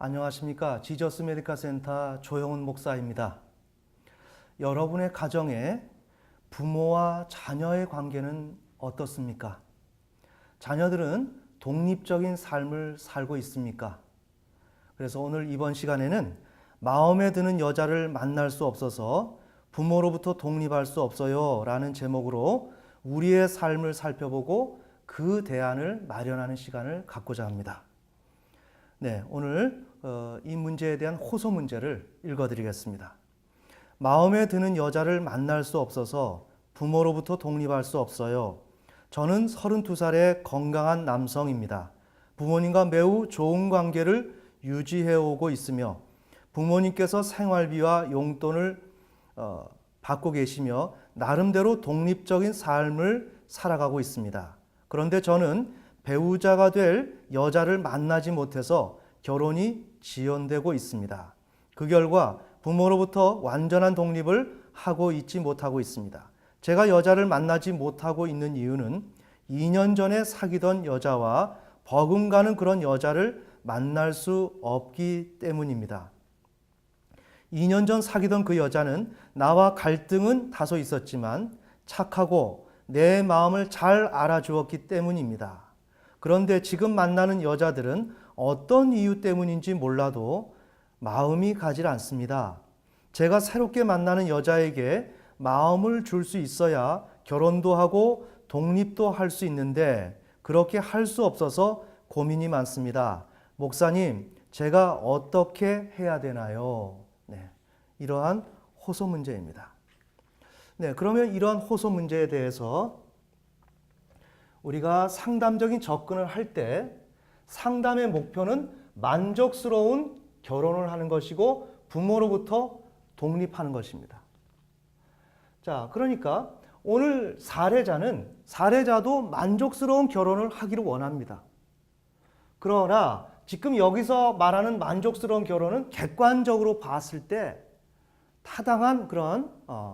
안녕하십니까. 지저스 메디cal 센터 조영훈 목사입니다. 여러분의 가정에 부모와 자녀의 관계는 어떻습니까? 자녀들은 독립적인 삶을 살고 있습니까? 그래서 오늘 이번 시간에는 마음에 드는 여자를 만날 수 없어서 부모로부터 독립할 수 없어요 라는 제목으로 우리의 삶을 살펴보고 그 대안을 마련하는 시간을 갖고자 합니다. 네, 오늘 이 문제에 대한 호소 문제를 읽어드리겠습니다. 마음에 드는 여자를 만날 수 없어서 부모로부터 독립할 수 없어요. 저는 32살의 건강한 남성입니다. 부모님과 매우 좋은 관계를 유지해오고 있으며 부모님께서 생활비와 용돈을 받고 계시며 나름대로 독립적인 삶을 살아가고 있습니다. 그런데 저는 배우자가 될 여자를 만나지 못해서 결혼이 지연되고 있습니다. 그 결과 부모로부터 완전한 독립을 하고 있지 못하고 있습니다. 제가 여자를 만나지 못하고 있는 이유는 2년 전에 사귀던 여자와 버금가는 그런 여자를 만날 수 없기 때문입니다. 2년 전 사귀던 그 여자는 나와 갈등은 다소 있었지만 착하고 내 마음을 잘 알아주었기 때문입니다. 그런데 지금 만나는 여자들은 어떤 이유 때문인지 몰라도 마음이 가지 않습니다. 제가 새롭게 만나는 여자에게 마음을 줄 수 있어야 결혼도 하고 독립도 할 수 있는데 그렇게 할 수 없어서 고민이 많습니다. 목사님, 제가 어떻게 해야 되나요? 네, 이러한 호소 문제입니다. 네, 그러면 이러한 호소 문제에 대해서 우리가 상담적인 접근을 할 때 상담의 목표는 만족스러운 결혼을 하는 것이고 부모로부터 독립하는 것입니다. 자, 그러니까 오늘 사례자도 만족스러운 결혼을 하기를 원합니다. 그러나 지금 여기서 말하는 만족스러운 결혼은 객관적으로 봤을 때 타당한 그런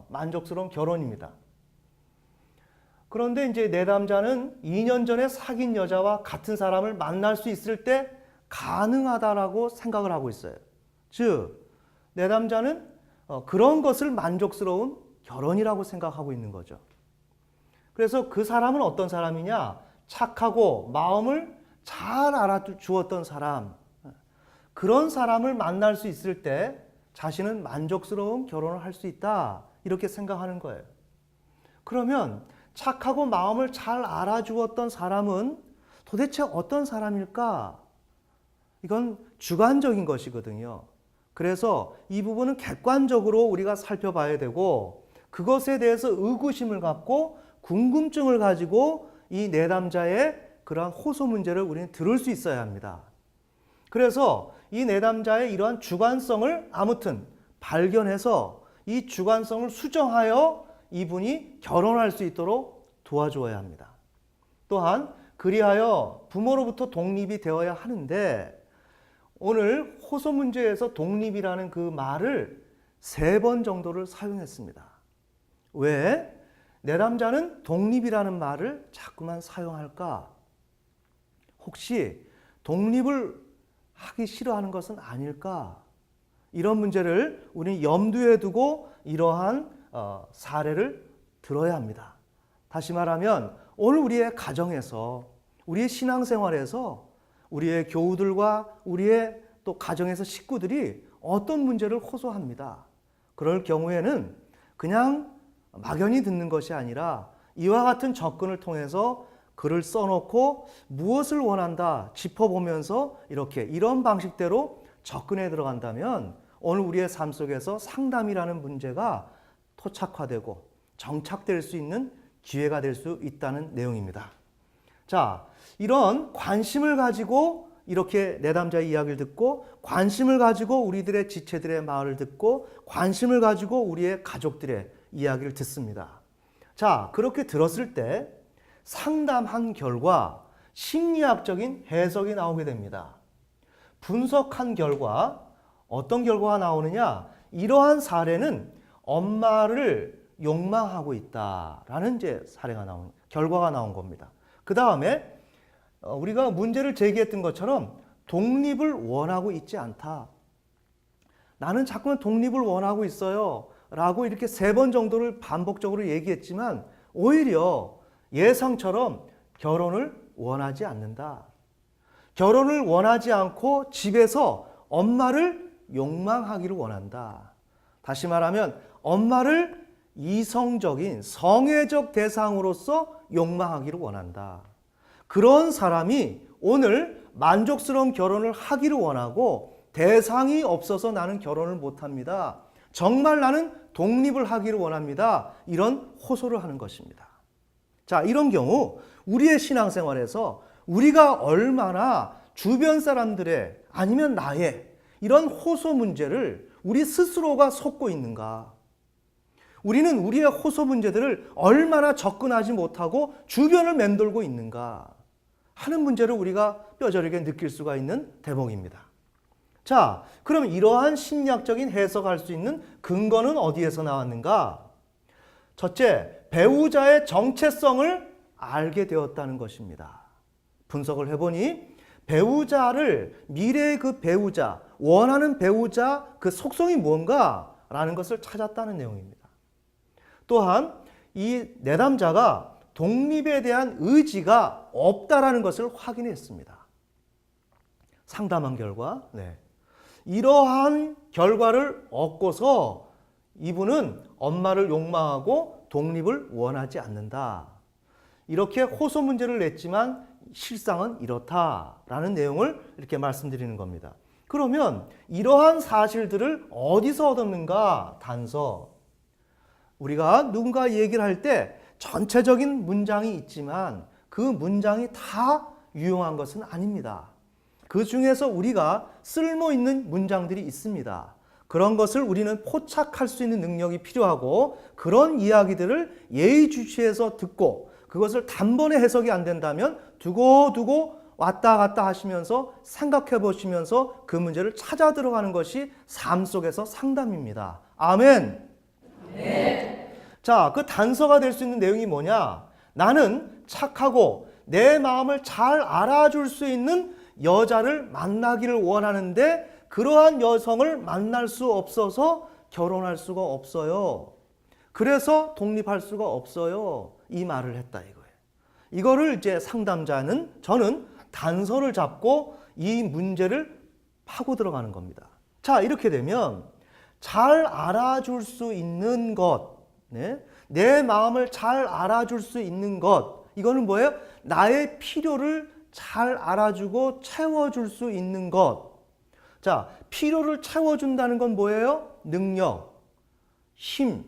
만족스러운 결혼입니다. 그런데 이제 내담자는 2년 전에 사귄 여자와 같은 사람을 만날 수 있을 때 가능하다라고 생각을 하고 있어요. 즉, 내담자는 그런 것을 만족스러운 결혼이라고 생각하고 있는 거죠. 그래서 그 사람은 어떤 사람이냐? 착하고 마음을 잘 알아주었던 사람. 그런 사람을 만날 수 있을 때 자신은 만족스러운 결혼을 할 수 있다. 이렇게 생각하는 거예요. 그러면 착하고 마음을 잘 알아주었던 사람은 도대체 어떤 사람일까? 이건 주관적인 것이거든요. 그래서 이 부분은 객관적으로 우리가 살펴봐야 되고 그것에 대해서 의구심을 갖고 궁금증을 가지고 이 내담자의 그러한 호소 문제를 우리는 들을 수 있어야 합니다. 그래서 이 내담자의 이러한 주관성을 아무튼 발견해서 이 주관성을 수정하여 이분이 결혼할 수 있도록 도와주어야 합니다. 또한 그리하여 부모로부터 독립이 되어야 하는데 오늘 호소 문제에서 독립이라는 그 말을 3번 정도를 사용했습니다. 왜 내담자는 독립이라는 말을 자꾸만 사용할까? 혹시 독립을 하기 싫어하는 것은 아닐까? 이런 문제를 우리는 염두에 두고 이러한 사례를 들어야 합니다. 다시 말하면 오늘 우리의 가정에서 우리의 신앙생활에서 우리의 교우들과 우리의 또 가정에서 식구들이 어떤 문제를 호소합니다. 그럴 경우에는 그냥 막연히 듣는 것이 아니라 이와 같은 접근을 통해서 글을 써놓고 무엇을 원한다 짚어보면서 이런 방식대로 접근해 들어간다면 오늘 우리의 삶 속에서 상담이라는 문제가 토착화되고 정착될 수 있는 기회가 될 수 있다는 내용입니다. 자, 이런 관심을 가지고 이렇게 내담자의 이야기를 듣고 관심을 가지고 우리들의 지체들의 말을 듣고 관심을 가지고 우리의 가족들의 이야기를 듣습니다. 자, 그렇게 들었을 때 상담한 결과 심리학적인 해석이 나오게 됩니다. 분석한 결과 어떤 결과가 나오느냐? 이러한 사례는 엄마를 욕망하고 있다라는 이제 결과가 나온 겁니다. 그 다음에 우리가 문제를 제기했던 것처럼 독립을 원하고 있지 않다. 나는 자꾸만 독립을 원하고 있어요. 라고 이렇게 3번 정도를 반복적으로 얘기했지만 오히려 예상처럼 결혼을 원하지 않는다. 결혼을 원하지 않고 집에서 엄마를 욕망하기를 원한다. 다시 말하면 엄마를 이성적인 성애적 대상으로서 욕망하기를 원한다. 그런 사람이 오늘 만족스러운 결혼을 하기를 원하고 대상이 없어서 나는 결혼을 못합니다. 정말 나는 독립을 하기를 원합니다. 이런 호소를 하는 것입니다. 자, 이런 경우 우리의 신앙생활에서 우리가 얼마나 주변 사람들의 아니면 나의 이런 호소 문제를 우리 스스로가 쏟고 있는가? 우리는 우리의 호소 문제들을 얼마나 접근하지 못하고 주변을 맴돌고 있는가 하는 문제를 우리가 뼈저리게 느낄 수가 있는 대목입니다. 자, 그럼 이러한 심리학적인 해석할 수 있는 근거는 어디에서 나왔는가? 첫째, 배우자의 정체성을 알게 되었다는 것입니다. 분석을 해보니 배우자를, 미래의 그 배우자, 원하는 배우자 그 속성이 뭔가라는 것을 찾았다는 내용입니다. 또한 이 내담자가 독립에 대한 의지가 없다라는 것을 확인했습니다. 상담한 결과, 이러한 결과를 얻고서 이분은 엄마를 욕망하고 독립을 원하지 않는다. 이렇게 호소 문제를 냈지만 실상은 이렇다라는 내용을 이렇게 말씀드리는 겁니다. 그러면 이러한 사실들을 어디서 얻었는가? 단서. 우리가 누군가 얘기를 할 때 전체적인 문장이 있지만 그 문장이 다 유용한 것은 아닙니다. 그 중에서 우리가 쓸모 있는 문장들이 있습니다. 그런 것을 우리는 포착할 수 있는 능력이 필요하고 그런 이야기들을 예의주시해서 듣고 그것을 단번에 해석이 안 된다면 두고두고 왔다 갔다 하시면서 생각해 보시면서 그 문제를 찾아 들어가는 것이 삶 속에서 상담입니다. 아멘. 네. 자, 그 단서가 될 수 있는 내용이 뭐냐? 나는 착하고 내 마음을 잘 알아줄 수 있는 여자를 만나기를 원하는데 그러한 여성을 만날 수 없어서 결혼할 수가 없어요. 그래서 독립할 수가 없어요. 이 말을 했다 이거예요. 이거를 이제 상담자는 저는 단서를 잡고 이 문제를 파고 들어가는 겁니다. 자, 이렇게 되면 잘 알아줄 수 있는 것, 내 마음을 잘 알아줄 수 있는 것, 이거는 뭐예요? 나의 필요를 잘 알아주고 채워줄 수 있는 것. 자, 필요를 채워준다는 건 뭐예요? 능력, 힘.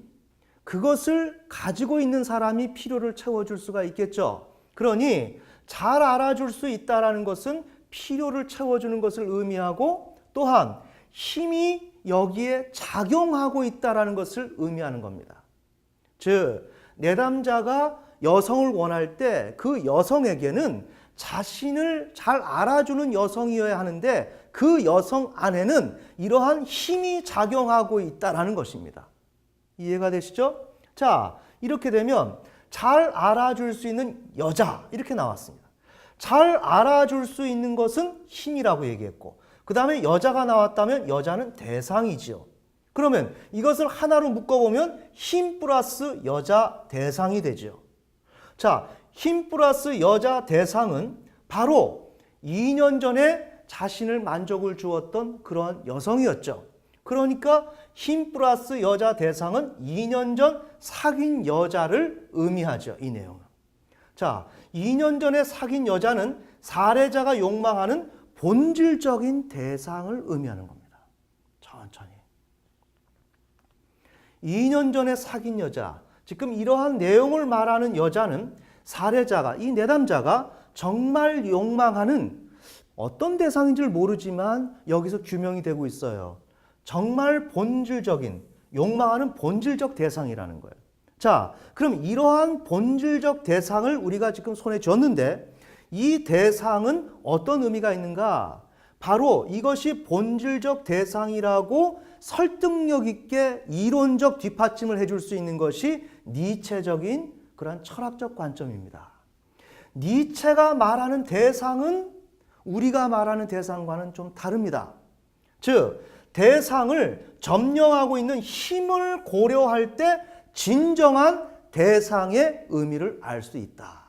그것을 가지고 있는 사람이 필요를 채워줄 수가 있겠죠. 그러니 잘 알아줄 수 있다는 것은 필요를 채워주는 것을 의미하고 또한 힘이 여기에 작용하고 있다는 것을 의미하는 겁니다. 즉, 내담자가 여성을 원할 때 그 여성에게는 자신을 잘 알아주는 여성이어야 하는데 그 여성 안에는 이러한 힘이 작용하고 있다는 것입니다. 이해가 되시죠? 자, 이렇게 되면 잘 알아줄 수 있는 여자 이렇게 나왔습니다. 잘 알아줄 수 있는 것은 힘이라고 얘기했고 그 다음에 여자가 나왔다면 여자는 대상이지요. 그러면 이것을 하나로 묶어보면 힘 플러스 여자 대상이 되죠. 자, 힘 플러스 여자 대상은 바로 2년 전에 자신을 만족을 주었던 그런 여성이었죠. 그러니까 힘 플러스 여자 대상은 2년 전 사귄 여자를 의미하죠. 이 내용은. 자, 2년 전에 사귄 여자는 사례자가 욕망하는 본질적인 대상을 의미하는 겁니다. 천천히. 2년 전에 사귄 여자, 지금 이러한 내용을 말하는 여자는 사례자가, 이 내담자가 정말 욕망하는 어떤 대상인지를 모르지만 여기서 규명이 되고 있어요. 정말 본질적인, 욕망하는 본질적 대상이라는 거예요. 자, 그럼 이러한 본질적 대상을 우리가 지금 손에 쥐었는데 이 대상은 어떤 의미가 있는가? 바로 이것이 본질적 대상이라고 설득력 있게 이론적 뒷받침을 해줄 수 있는 것이 니체적인 그런 철학적 관점입니다. 니체가 말하는 대상은 우리가 말하는 대상과는 좀 다릅니다. 즉, 대상을 점령하고 있는 힘을 고려할 때 진정한 대상의 의미를 알 수 있다.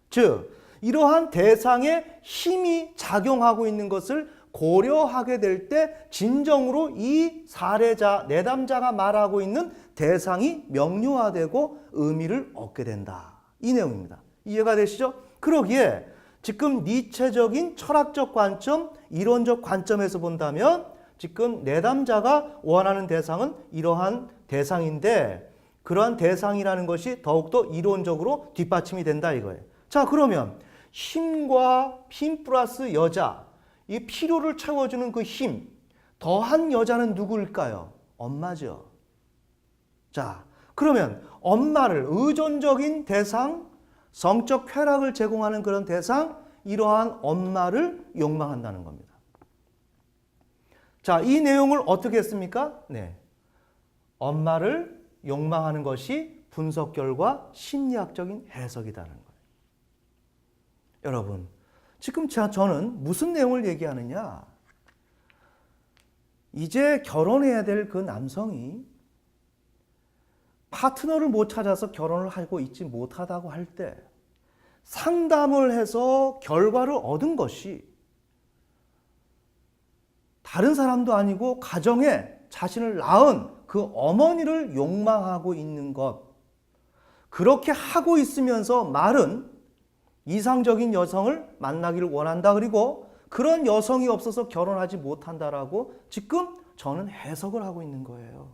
즉, 이러한 대상의 힘이 작용하고 있는 것을 고려하게 될 때 진정으로 이 사례자, 내담자가 말하고 있는 대상이 명료화되고 의미를 얻게 된다. 이 내용입니다. 이해가 되시죠? 그러기에 지금 니체적인 철학적 관점, 이론적 관점에서 본다면 지금 내담자가 원하는 대상은 이러한 대상인데 그러한 대상이라는 것이 더욱더 이론적으로 뒷받침이 된다 이거예요. 자, 그러면 힘과 힘 플러스 여자, 이 필요를 채워주는 그 힘, 더한 여자는 누구일까요? 엄마죠. 자, 그러면 엄마를 의존적인 대상, 성적 쾌락을 제공하는 그런 대상, 이러한 엄마를 욕망한다는 겁니다. 자, 이 내용을 어떻게 했습니까? 네, 엄마를 욕망하는 것이 분석 결과 심리학적인 해석이라는 거예요. 여러분, 지금 저는 무슨 내용을 얘기하느냐? 이제 결혼해야 될 그 남성이 파트너를 못 찾아서 결혼을 하고 있지 못하다고 할 때 상담을 해서 결과를 얻은 것이 다른 사람도 아니고 가정에 자신을 낳은 그 어머니를 욕망하고 있는 것. 그렇게 하고 있으면서 말은 이상적인 여성을 만나기를 원한다. 그리고 그런 여성이 없어서 결혼하지 못한다라고 지금 저는 해석을 하고 있는 거예요.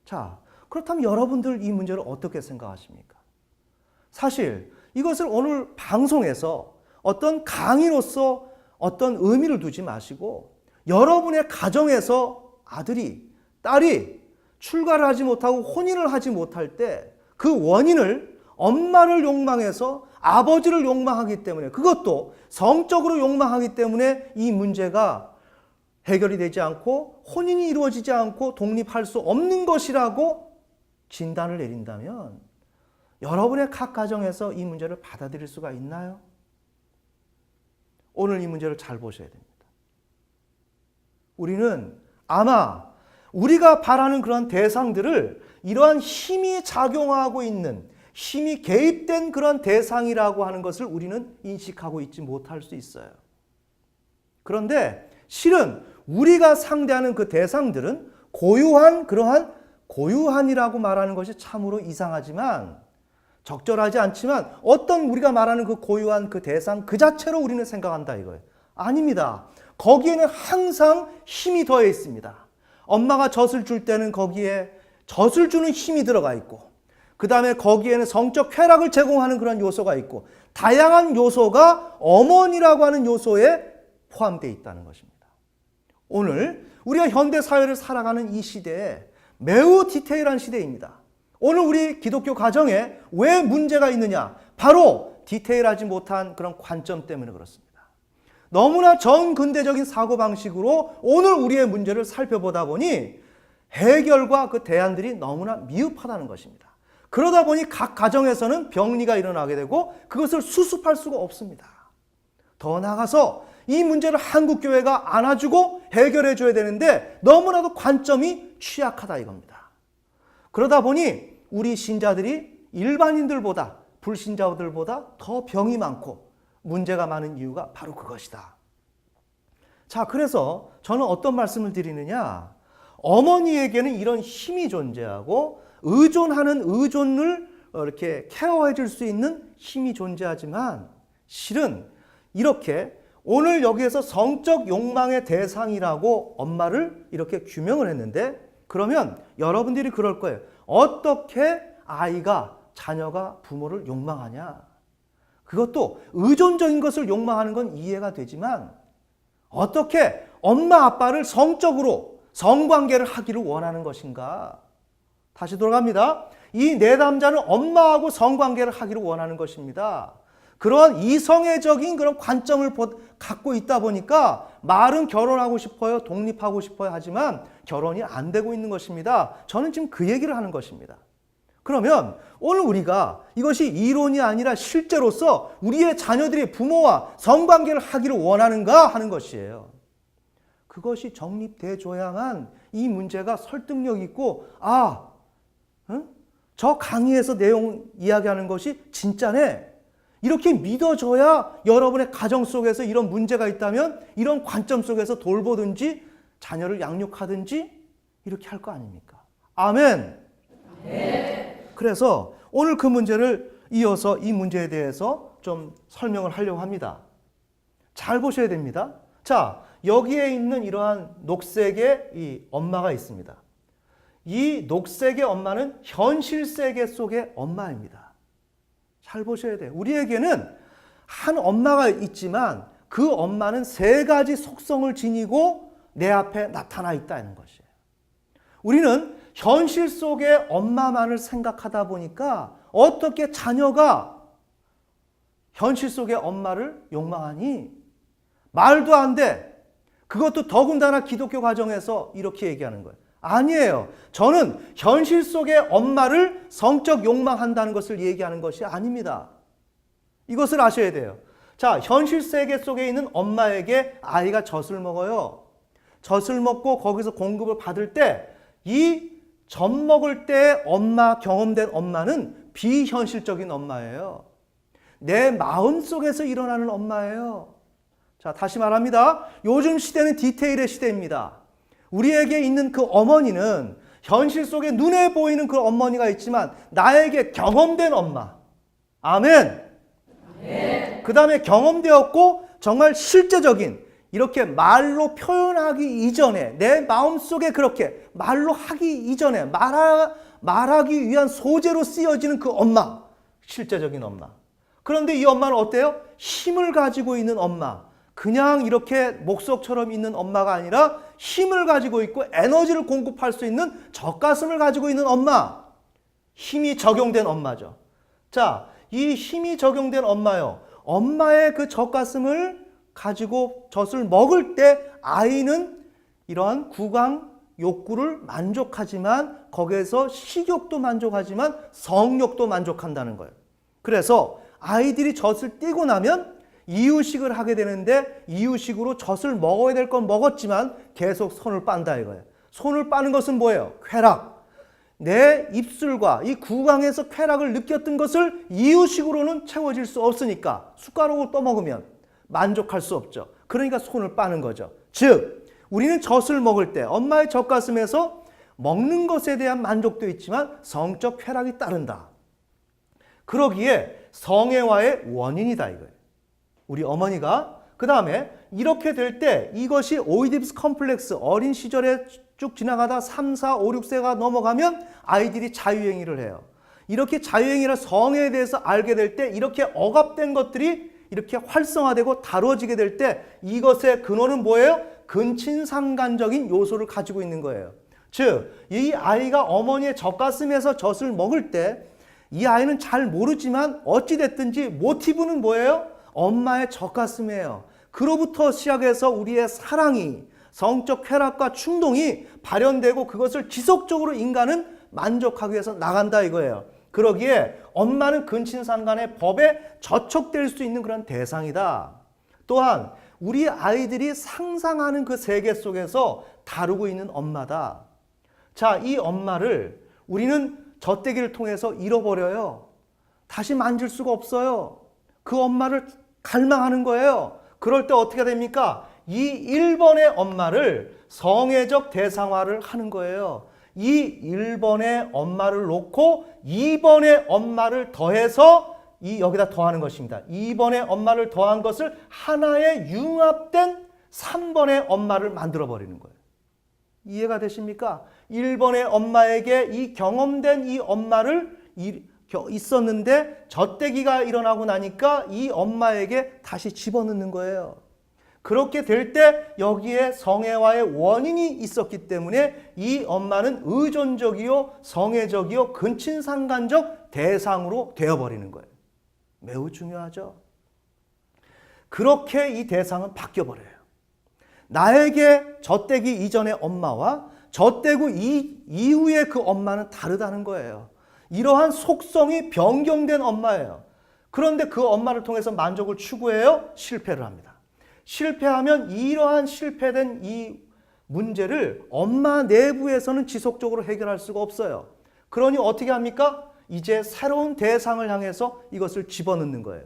자, 그렇다면 여러분들 이 문제를 어떻게 생각하십니까? 사실 이것을 오늘 방송에서 어떤 강의로서 어떤 의미를 두지 마시고 여러분의 가정에서 아들이, 딸이 출가를 하지 못하고 혼인을 하지 못할 때 그 원인을 엄마를 욕망해서 아버지를 욕망하기 때문에 그것도 성적으로 욕망하기 때문에 이 문제가 해결이 되지 않고 혼인이 이루어지지 않고 독립할 수 없는 것이라고 진단을 내린다면 여러분의 각 가정에서 이 문제를 받아들일 수가 있나요? 오늘 이 문제를 잘 보셔야 됩니다. 우리는 아마 우리가 바라는 그런 대상들을 이러한 힘이 작용하고 있는 힘이 개입된 그런 대상이라고 하는 것을 우리는 인식하고 있지 못할 수 있어요. 그런데 실은 우리가 상대하는 그 대상들은 고유한이라고 말하는 것이 참으로 이상하지만 적절하지 않지만 어떤 우리가 말하는 그 고유한 그 대상 그 자체로 우리는 생각한다 이거예요. 아닙니다. 거기에는 항상 힘이 더해 있습니다. 엄마가 젖을 줄 때는 거기에 젖을 주는 힘이 들어가 있고 그 다음에 거기에는 성적 쾌락을 제공하는 그런 요소가 있고 다양한 요소가 어머니라고 하는 요소에 포함되어 있다는 것입니다. 오늘 우리가 현대 사회를 살아가는 이 시대에 매우 디테일한 시대입니다. 오늘 우리 기독교 가정에 왜 문제가 있느냐? 바로 디테일하지 못한 그런 관점 때문에 그렇습니다. 너무나 전근대적인 사고방식으로 오늘 우리의 문제를 살펴보다 보니 해결과 그 대안들이 너무나 미흡하다는 것입니다. 그러다 보니 각 가정에서는 병리가 일어나게 되고 그것을 수습할 수가 없습니다. 더 나아가서 이 문제를 한국교회가 안아주고 해결해 줘야 되는데 너무나도 관점이 취약하다 이겁니다. 그러다 보니 우리 신자들이 일반인들보다 불신자들보다 더 병이 많고 문제가 많은 이유가 바로 그것이다. 자, 그래서 저는 어떤 말씀을 드리느냐? 어머니에게는 이런 힘이 존재하고 의존하는 의존을 이렇게 케어해 줄 수 있는 힘이 존재하지만 실은 이렇게 오늘 여기에서 성적 욕망의 대상이라고 엄마를 이렇게 규명을 했는데 그러면 여러분들이 그럴 거예요. 어떻게 아이가, 자녀가 부모를 욕망하냐? 그것도 의존적인 것을 욕망하는 건 이해가 되지만 어떻게 엄마 아빠를 성적으로 성관계를 하기를 원하는 것인가? 다시 돌아갑니다. 이 내담자는 엄마하고 성관계를 하기를 원하는 것입니다. 그런 이성애적인 그런 관점을 갖고 있다 보니까 말은 결혼하고 싶어요, 독립하고 싶어요 하지만 결혼이 안 되고 있는 것입니다. 저는 지금 그 얘기를 하는 것입니다. 그러면 오늘 우리가 이것이 이론이 아니라 실제로서 우리의 자녀들이 부모와 성관계를 하기를 원하는가 하는 것이에요. 그것이 정립돼줘야만 이 문제가 설득력 있고 저 강의에서 내용 이야기하는 것이 진짜네. 이렇게 믿어줘야 여러분의 가정 속에서 이런 문제가 있다면 이런 관점 속에서 돌보든지 자녀를 양육하든지 이렇게 할 거 아닙니까? 아멘. 네. 그래서 오늘 그 문제를 이어서 이 문제에 대해서 좀 설명을 하려고 합니다. 잘 보셔야 됩니다. 자, 여기에 있는 이러한 녹색의 이 엄마가 있습니다. 이 녹색의 엄마는 현실 세계 속의 엄마입니다. 잘 보셔야 돼요. 우리에게는 한 엄마가 있지만 그 엄마는 세 가지 속성을 지니고 내 앞에 나타나 있다는 것이에요. 우리는 현실 속의 엄마만을 생각하다 보니까 어떻게 자녀가 현실 속의 엄마를 욕망하니? 말도 안 돼. 그것도 더군다나 기독교 가정에서 이렇게 얘기하는 거예요. 아니에요. 저는 현실 속의 엄마를 성적 욕망한다는 것을 얘기하는 것이 아닙니다. 이것을 아셔야 돼요. 자, 현실 세계 속에 있는 엄마에게 아이가 젖을 먹어요. 젖을 먹고 거기서 공급을 받을 때 이 젖 먹을 때 경험된 엄마는 비현실적인 엄마예요. 내 마음 속에서 일어나는 엄마예요. 자, 다시 말합니다. 요즘 시대는 디테일의 시대입니다. 우리에게 있는 그 어머니는 현실 속에 눈에 보이는 그 어머니가 있지만 나에게 경험된 엄마. 아멘. 네. 그 다음에 경험되었고 정말 실제적인 이렇게 말로 표현하기 이전에 내 마음속에 그렇게 말로 하기 이전에 말하기 위한 소재로 쓰여지는 그 엄마. 실제적인 엄마. 그런데 이 엄마는 어때요? 힘을 가지고 있는 엄마. 그냥 이렇게 목석처럼 있는 엄마가 아니라 힘을 가지고 있고 에너지를 공급할 수 있는 젖가슴을 가지고 있는 엄마. 힘이 적용된 엄마죠. 자, 이 힘이 적용된 엄마요. 엄마의 그 젖가슴을 가지고 젖을 먹을 때 아이는 이러한 구강 욕구를 만족하지만 거기에서 식욕도 만족하지만 성욕도 만족한다는 거예요. 그래서 아이들이 젖을 띠고 나면 이유식을 하게 되는데 이유식으로 젖을 먹어야 될 건 먹었지만 계속 손을 빤다 이거예요. 손을 빠는 것은 뭐예요? 쾌락. 내 입술과 이 구강에서 쾌락을 느꼈던 것을 이유식으로는 채워질 수 없으니까 숟가락으로 떠먹으면 만족할 수 없죠. 그러니까 손을 빠는 거죠. 즉 우리는 젖을 먹을 때 엄마의 젖가슴에서 먹는 것에 대한 만족도 있지만 성적 쾌락이 따른다. 그러기에 성애와의 원인이다 이거예요. 우리 어머니가 그 다음에 이렇게 될 때 이것이 오이디푸스 컴플렉스 어린 시절에 쭉 지나가다 3, 4, 5, 6세가 넘어가면 아이들이 자유행위를 해요. 이렇게 자유행위나 성애에 대해서 알게 될 때 이렇게 억압된 것들이 이렇게 활성화되고 다뤄지게 될 때 이것의 근원은 뭐예요? 근친상간적인 요소를 가지고 있는 거예요. 즉, 이 아이가 어머니의 젖가슴에서 젖을 먹을 때 이 아이는 잘 모르지만 어찌됐든지 모티브는 뭐예요? 엄마의 젖가슴이에요. 그로부터 시작해서 우리의 사랑이 성적 쾌락과 충동이 발현되고 그것을 지속적으로 인간은 만족하기 위해서 나간다 이거예요. 그러기에 엄마는 근친상간의 법에 저촉될 수 있는 그런 대상이다. 또한 우리 아이들이 상상하는 그 세계 속에서 다루고 있는 엄마다. 자, 이 엄마를 우리는 젖대기를 통해서 잃어버려요. 다시 만질 수가 없어요. 그 엄마를 갈망하는 거예요. 그럴 때 어떻게 됩니까? 이 1번의 엄마를 성애적 대상화를 하는 거예요. 이 1번의 엄마를 놓고 2번의 엄마를 더해서 여기다 더하는 것입니다. 2번의 엄마를 더한 것을 하나의 융합된 3번의 엄마를 만들어 버리는 거예요. 이해가 되십니까? 1번의 엄마에게 이 경험된 이 엄마를 있었는데 젖대기가 일어나고 나니까 이 엄마에게 다시 집어넣는 거예요. 그렇게 될 때 여기에 성애와의 원인이 있었기 때문에 이 엄마는 의존적이요 성애적이요 근친상간적 대상으로 되어버리는 거예요. 매우 중요하죠. 그렇게 이 대상은 바뀌어버려요. 나에게 젖대기 이전의 엄마와 젖대고 이후의 그 엄마는 다르다는 거예요. 이러한 속성이 변경된 엄마예요. 그런데 그 엄마를 통해서 만족을 추구해요? 실패를 합니다. 실패하면 이러한 실패된 이 문제를 엄마 내부에서는 지속적으로 해결할 수가 없어요. 그러니 어떻게 합니까? 이제 새로운 대상을 향해서 이것을 집어넣는 거예요.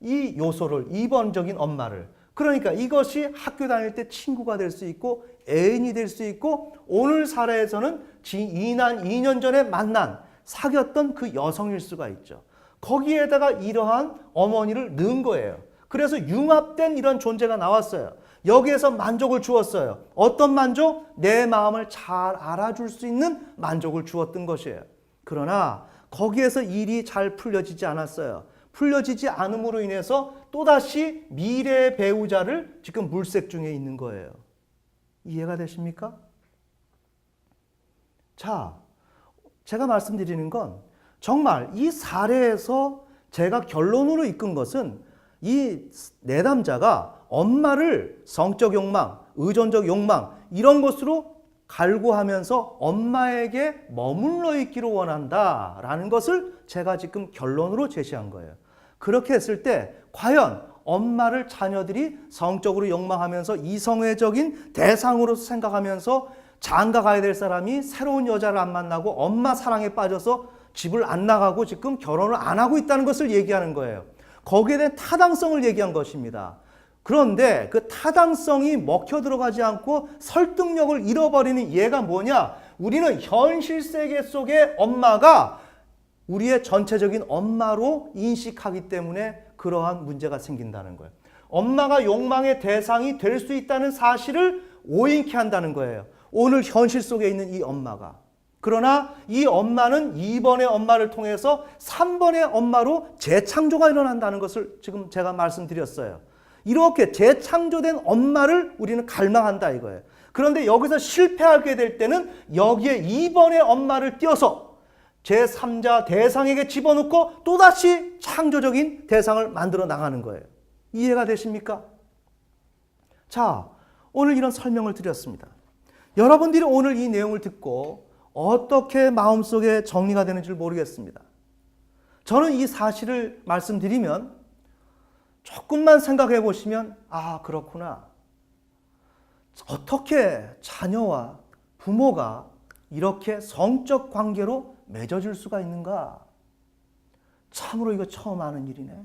이 요소를, 이번적인 엄마를. 그러니까 이것이 학교 다닐 때 친구가 될 수 있고 애인이 될 수 있고 오늘 사례에서는 2년 전에 만난 사귀었던 그 여성일 수가 있죠. 거기에다가 이러한 어머니를 넣은 거예요. 그래서 융합된 이런 존재가 나왔어요. 여기에서 만족을 주었어요. 어떤 만족? 내 마음을 잘 알아줄 수 있는 만족을 주었던 것이에요. 그러나 거기에서 일이 잘 풀려지지 않았어요. 풀려지지 않음으로 인해서 또다시 미래의 배우자를 지금 물색 중에 있는 거예요. 이해가 되십니까? 자, 제가 말씀드리는 건 정말 이 사례에서 제가 결론으로 이끈 것은 이 내담자가 엄마를 성적 욕망, 의존적 욕망 이런 것으로 갈구하면서 엄마에게 머물러 있기를 원한다라는 것을 제가 지금 결론으로 제시한 거예요. 그렇게 했을 때 과연 엄마를 자녀들이 성적으로 욕망하면서 이성애적인 대상으로 생각하면서 장가 가야 될 사람이 새로운 여자를 안 만나고 엄마 사랑에 빠져서 집을 안 나가고 지금 결혼을 안 하고 있다는 것을 얘기하는 거예요. 거기에 대한 타당성을 얘기한 것입니다. 그런데 그 타당성이 먹혀 들어가지 않고 설득력을 잃어버리는 이해가 뭐냐? 우리는 현실 세계 속의 엄마가 우리의 전체적인 엄마로 인식하기 때문에 그러한 문제가 생긴다는 거예요. 엄마가 욕망의 대상이 될 수 있다는 사실을 오인케 한다는 거예요. 오늘 현실 속에 있는 이 엄마가. 그러나 이 엄마는 2번의 엄마를 통해서 3번의 엄마로 재창조가 일어난다는 것을 지금 제가 말씀드렸어요. 이렇게 재창조된 엄마를 우리는 갈망한다 이거예요. 그런데 여기서 실패하게 될 때는 여기에 2번의 엄마를 띄어서 제3자 대상에게 집어넣고 또다시 창조적인 대상을 만들어 나가는 거예요. 이해가 되십니까? 자, 오늘 이런 설명을 드렸습니다. 여러분들이 오늘 이 내용을 듣고 어떻게 마음속에 정리가 되는지 모르겠습니다. 저는 이 사실을 말씀드리면 조금만 생각해 보시면 아, 그렇구나. 어떻게 자녀와 부모가 이렇게 성적 관계로 맺어질 수가 있는가? 참으로 이거 처음 아는 일이네.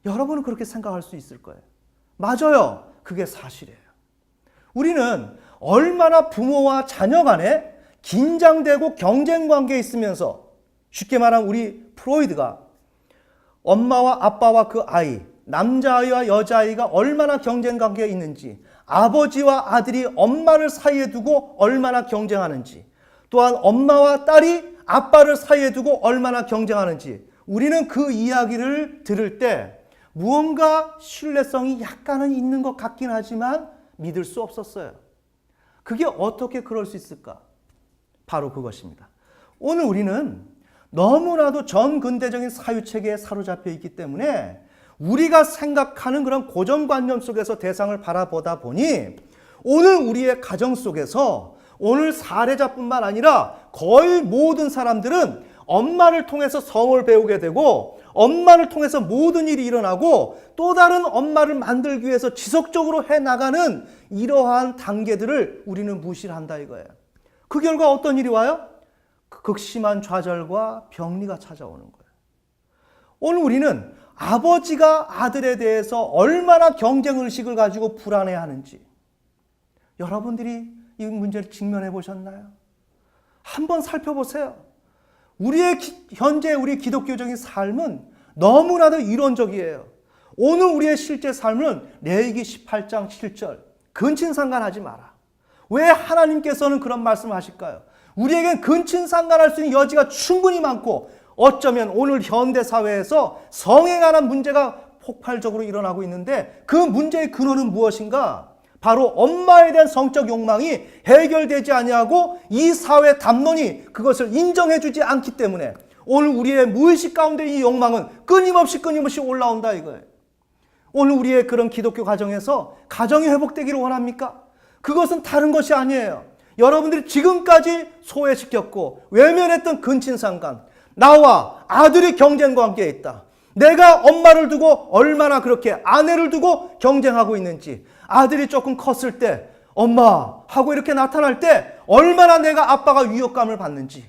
여러분은 그렇게 생각할 수 있을 거예요. 맞아요. 그게 사실이에요. 우리는 얼마나 부모와 자녀 간에 긴장되고 경쟁 관계에 있으면서 쉽게 말하면 우리 프로이드가 엄마와 아빠와 그 아이, 남자아이와 여자아이가 얼마나 경쟁 관계에 있는지, 아버지와 아들이 엄마를 사이에 두고 얼마나 경쟁하는지, 또한 엄마와 딸이 아빠를 사이에 두고 얼마나 경쟁하는지 우리는 그 이야기를 들을 때 무언가 신뢰성이 약간은 있는 것 같긴 하지만 믿을 수 없었어요. 그게 어떻게 그럴 수 있을까? 바로 그것입니다. 오늘 우리는 너무나도 전근대적인 사유체계에 사로잡혀 있기 때문에 우리가 생각하는 그런 고정관념 속에서 대상을 바라보다 보니 오늘 우리의 가정 속에서 오늘 사례자뿐만 아니라 거의 모든 사람들은 엄마를 통해서 성을 배우게 되고 엄마를 통해서 모든 일이 일어나고 또 다른 엄마를 만들기 위해서 지속적으로 해나가는 이러한 단계들을 우리는 무시를 한다 이거예요. 그 결과 어떤 일이 와요? 극심한 좌절과 병리가 찾아오는 거예요. 오늘 우리는 아버지가 아들에 대해서 얼마나 경쟁의식을 가지고 불안해하는지 여러분들이 이 문제를 직면해 보셨나요? 한번 살펴보세요. 현재 우리 기독교적인 삶은 너무나도 이론적이에요. 오늘 우리의 실제 삶은 레위기 18장 7절 근친상간하지 마라. 왜 하나님께서는 그런 말씀을 하실까요? 우리에겐 근친상간할 수 있는 여지가 충분히 많고 어쩌면 오늘 현대사회에서 성에 관한 문제가 폭발적으로 일어나고 있는데 그 문제의 근원은 무엇인가? 바로 엄마에 대한 성적 욕망이 해결되지 아니하고 이 사회 담론이 그것을 인정해주지 않기 때문에 오늘 우리의 무의식 가운데 이 욕망은 끊임없이 올라온다 이거예요. 오늘 우리의 그런 기독교 가정에서 가정이 회복되기를 원합니까? 그것은 다른 것이 아니에요. 여러분들이 지금까지 소외시켰고 외면했던 근친상간, 나와 아들이 경쟁 관계에 있다. 내가 엄마를 두고 얼마나 그렇게 아내를 두고 경쟁하고 있는지, 아들이 조금 컸을 때 엄마 하고 이렇게 나타날 때 얼마나 내가 아빠가 위협감을 받는지,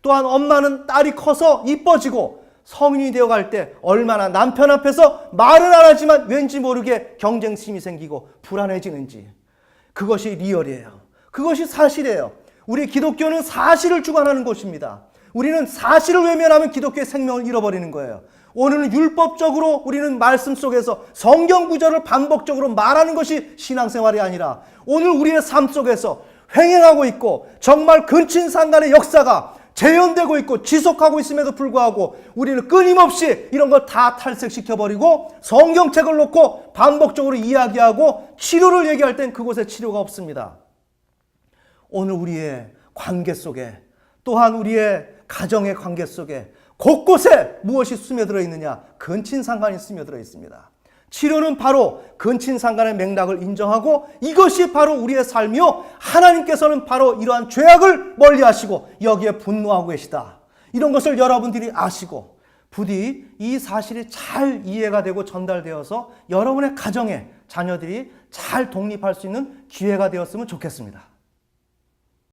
또한 엄마는 딸이 커서 이뻐지고 성인이 되어갈 때 얼마나 남편 앞에서 말은 안 하지만 왠지 모르게 경쟁심이 생기고 불안해지는지, 그것이 리얼이에요. 그것이 사실이에요. 우리 기독교는 사실을 주관하는 곳입니다. 우리는 사실을 외면하면 기독교의 생명을 잃어버리는 거예요. 오늘은 율법적으로 우리는 말씀 속에서 성경 구절을 반복적으로 말하는 것이 신앙생활이 아니라 오늘 우리의 삶 속에서 횡행하고 있고 정말 근친상간의 역사가 재현되고 있고 지속하고 있음에도 불구하고 우리는 끊임없이 이런 걸 다 탈색시켜버리고 성경책을 놓고 반복적으로 이야기하고 치료를 얘기할 땐 그곳에 치료가 없습니다. 오늘 우리의 관계 속에, 또한 우리의 가정의 관계 속에 곳곳에 무엇이 스며들어 있느냐? 근친상간이 스며들어 있습니다. 치료는 바로 근친상간의 맥락을 인정하고 이것이 바로 우리의 삶이요, 하나님께서는 바로 이러한 죄악을 멀리하시고 여기에 분노하고 계시다. 이런 것을 여러분들이 아시고 부디 이 사실이 잘 이해가 되고 전달되어서 여러분의 가정에 자녀들이 잘 독립할 수 있는 기회가 되었으면 좋겠습니다.